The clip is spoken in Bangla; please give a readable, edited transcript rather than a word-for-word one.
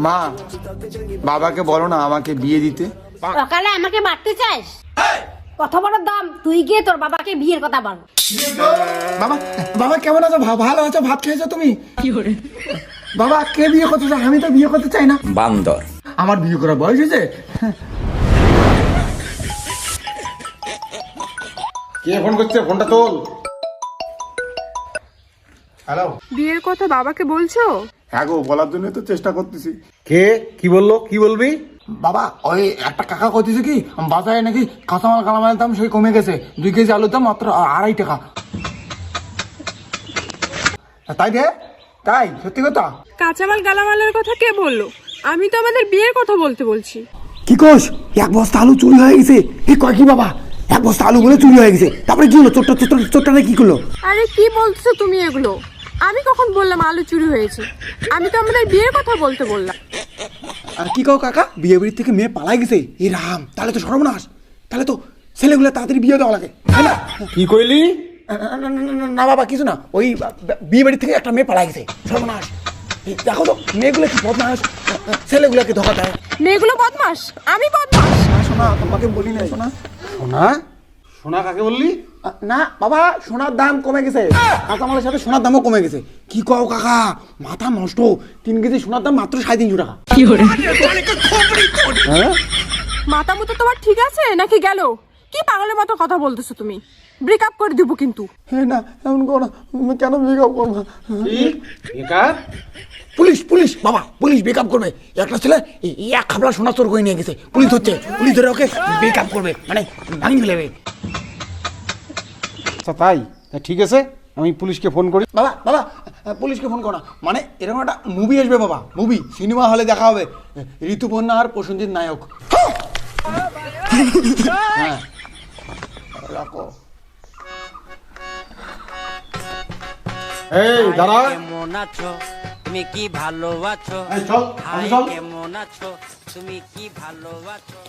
মা, বাবাকে বলো না আমাকে বিয়ে দিতে। সকালে আমাকে মারতে চাস? কত বড় দাম, তুই গিয়ে তোর বাবাকে বিয়ের কথা বল। বাবা, বাবা কেমন আছো? ভালো আছো? ভাত খেয়েছো তুমি? বাবা, কে বিয়ে করতে চায়? আমি তো বিয়ে করতে চাই না। বান্দর। আমার বিয়ে করার বয়স হয়েছে। কে ফোন করছে? ফোনটা তোল। হ্যালো। বিয়ের কথা বাবাকে বলছো? হ্যাঁ গো, বলার জন্য তো চেষ্টা করতেছি। কে কি বললো? কি বলবি? বাবা, ওই একটা কাকা কইতেছে কি বাজারে নাকি কাঁচামাল কালামালের দাম সেই কমে গেছে, 2 কেজি আলুর দাম মাত্র 2.5 টাকা। তাই রে? তাই সত্যি কথা? কাঁচামাল গালামালের কথা কে বললো? আমি তো আমাদের বিয়ের কথা বলছি। কি কোস? 1 বস্তা আলু চুরি হয়ে গেছে। কয় কি বাবা? 1 বস্তা আলু বলে চুরি হয়ে গেছে। তারপরে কি হলো? চোরটা কি করলো? আরে কি বলছো তুমি এগুলো? আমি কখন বললাম আলু চুরি হয়েছে? আমি তো আমাদের বিয়ের কথা বললাম। আর কি কও কাকা? বিয়ে বাড়ির থেকে মেয়ে পালাই গেছে? এই রাম, তাহলে তো সর্বনাশ। তাহলে তো ছেলেগুলো তাড়াতাড়ি বিয়ে দেওয়া লাগে, তাই না? কি কইলি? না বাবা, কিছু না। ওই বিয়ে বাড়ি থেকে একটা মেয়ে পালাই গেছে, সর্বনাশ। দেখো তো মেয়েগুলো কি বদমাস, ছেলেগুলোকে ধোকা দেয়। মেয়েগুলো বদমাস? আমি বদমাস? শোনা, তোমাকে বলি না শোনা। সোনা? সোনা কাকে বললি? না বাবা, সোনার দাম কমে গেছে। কাঁচামালের সাথে সোনার দামও কমে গেছে। কি কও কাকা? মাথা নষ্ট। 3 কেজি সোনার দাম মাত্র 350 টাকা। হ্যাঁ? মাথা মতো তোমার ঠিক আছে নাকি গেল? কি পাগলের মতো কথা বলতেছো তুমি? ব্রেকআপ করে দিব কিন্তু। হ্যাঁ না, এমন করো না। কেন ব্রেকআপ করবো? কি? বেকার? পুলিশ বাবা, পুলিশ ব্রেকআপ করবে। একটা ছেলে 1 খাবলা সোনা চোর করে নিয়ে গেছে। পুলিশ হচ্ছে, পুলিশ ধরে ওকে ব্রেকআপ করবে, মানে ভাঙি ফেলেবে। আচ্ছা তাই? ঠিক আছে, আমি পুলিশকে ফোন করি। বাবা, পুলিশকে ফোন করো না। মানে এরকম একটা মুভি আসবে বাবা, মুভি সিনেমা হলে দেখা হবে। ঋতুপর্ণা আর প্রসেনজিৎ নায়ক। হ্যাঁ, রাখো। এই দাঁড়া। কেমন আছো তুমি কি ভালো আছো? এই চল, হাই চল। কেমন আছো তুমি কি ভালো আছো?